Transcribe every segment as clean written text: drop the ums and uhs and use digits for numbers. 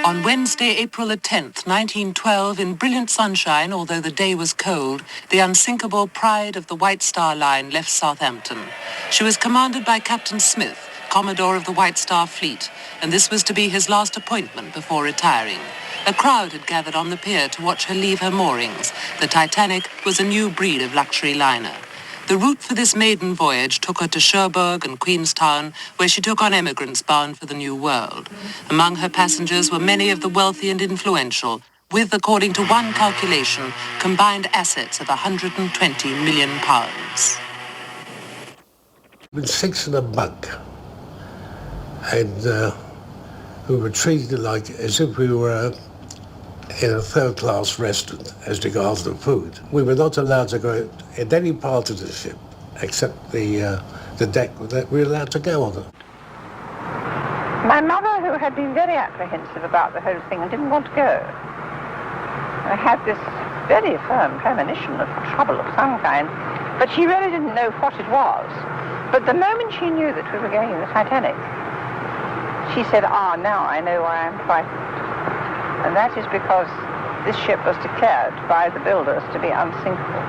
On Wednesday, April the 10th, 1912, in brilliant sunshine, although the day was cold, the unsinkable Pride of the White Star Line left Southampton. She was commanded by Captain Smith, commodore of the White Star Fleet, and this was to be his last appointment before retiring. A crowd had gathered on the pier to watch her leave her moorings. The Titanic was a new breed of luxury liner. The route for this maiden voyage took her to Cherbourg and Queenstown, where she took on emigrants bound for the New World. Among her passengers were many of the wealthy and influential, with, according to one calculation, combined assets of £120 million. With 6 in a bunk, and we were treated like as if we were in a third-class restaurant as regards the food. We were not allowed to go in any part of the ship except the deck that we were allowed to go on it. My mother, who had been very apprehensive about the whole thing and didn't want to go, had this very firm premonition of trouble of some kind, but she really didn't know what it was. But the moment she knew that we were going in the Titanic, she said, now I know why I'm frightened. And that is because this ship was declared by the builders to be unsinkable.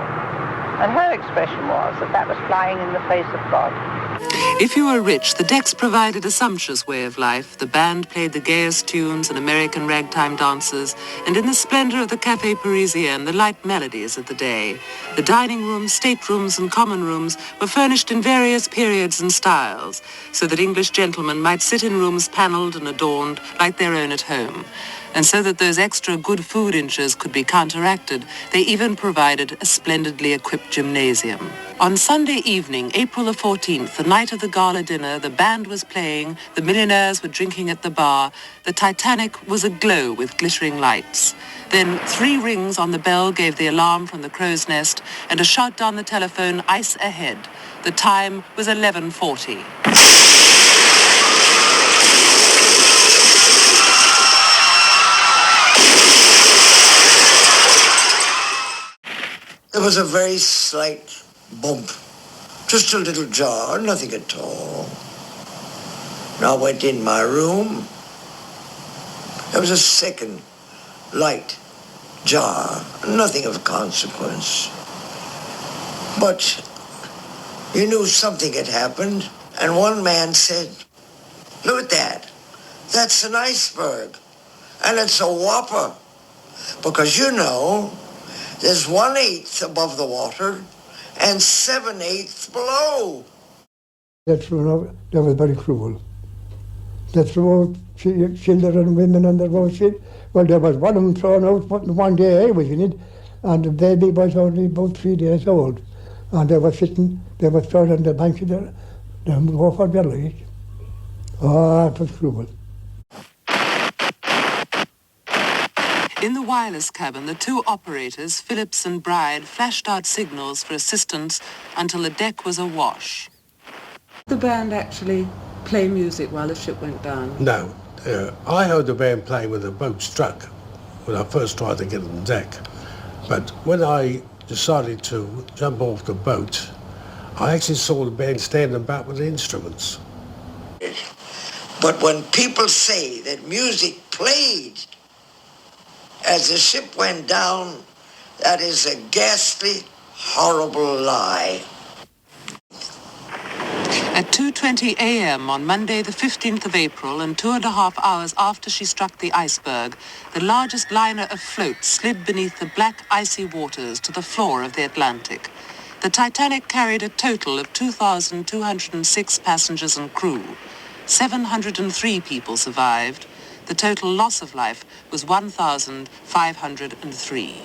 And her expression was that was flying in the face of God. If you were rich, the decks provided a sumptuous way of life. The band played the gayest tunes and American ragtime dances, and in the splendor of the Café Parisien, the light melodies of the day. The dining rooms, staterooms, and common rooms were furnished in various periods and styles, so that English gentlemen might sit in rooms panelled and adorned like their own at home. And so that those extra good food inches could be counteracted, they even provided a splendidly equipped gymnasium. On Sunday evening, April the 14th, the night of the gala dinner, the band was playing, the millionaires were drinking at the bar, the Titanic was aglow with glittering lights. Then 3 rings on the bell gave the alarm from the crow's nest, and a shout down the telephone, ice ahead. The time was 11:40. There was a very slight bump, just a little jar, nothing at all. And I went in my room. There was a second light jar, nothing of consequence. But you knew something had happened, and one man said, "Look at that. That's an iceberg, and it's a whopper, because you know, there's 1/8 above the water and 7/8 below." That was very cruel. They threw out children and women on the road. Well, there was one of them thrown out one day I was in it, and the baby was only about 3 days old. And they were thrown on the bank of the go for their lives. Oh, it was cruel. In the wireless cabin, the 2 operators, Phillips and Bride, flashed out signals for assistance until the deck was awash. Did the band actually play music while the ship went down? No. I heard the band playing when the boat struck, when I first tried to get on the deck. But when I decided to jump off the boat, I actually saw the band standing back with the instruments. But when people say that music played as the ship went down, that is a ghastly, horrible lie. At 2:20 a.m. on Monday the 15th of April, and 2.5 hours after she struck the iceberg, the largest liner afloat slid beneath the black, icy waters to the floor of the Atlantic. The Titanic carried a total of 2,206 passengers and crew. 703 people survived. The total loss of life was 1,503.